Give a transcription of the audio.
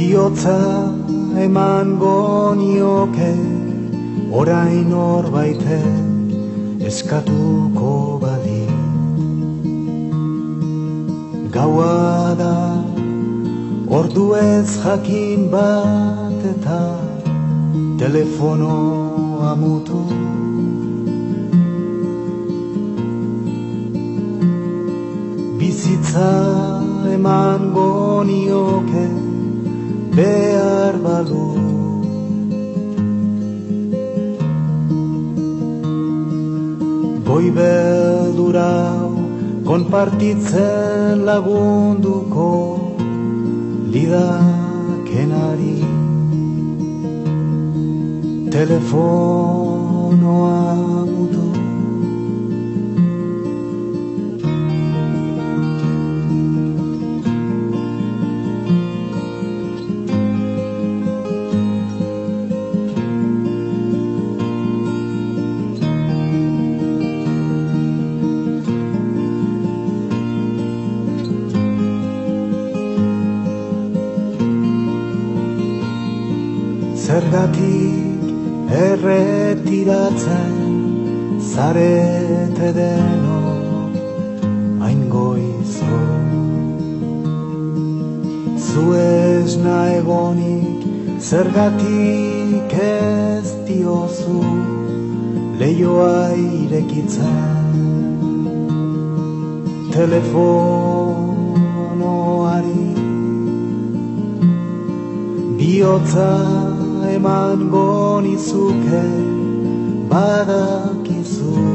Bihotza emango nioke orain norbaite eskatuko badi. Gaua da ordu ez jakin bat eta telefonoa mutu. Bizitza emango nioke behar balu. Goi beldurau konpartitzen lagunduko lidakenari. Telefonoa mutu. Zergatik erretiratzen zarete denok hain goizo. Zu esna egonik zergatik ez diozu leioa irekitzen telefonoari. Bihotza emango nizuke badakizu.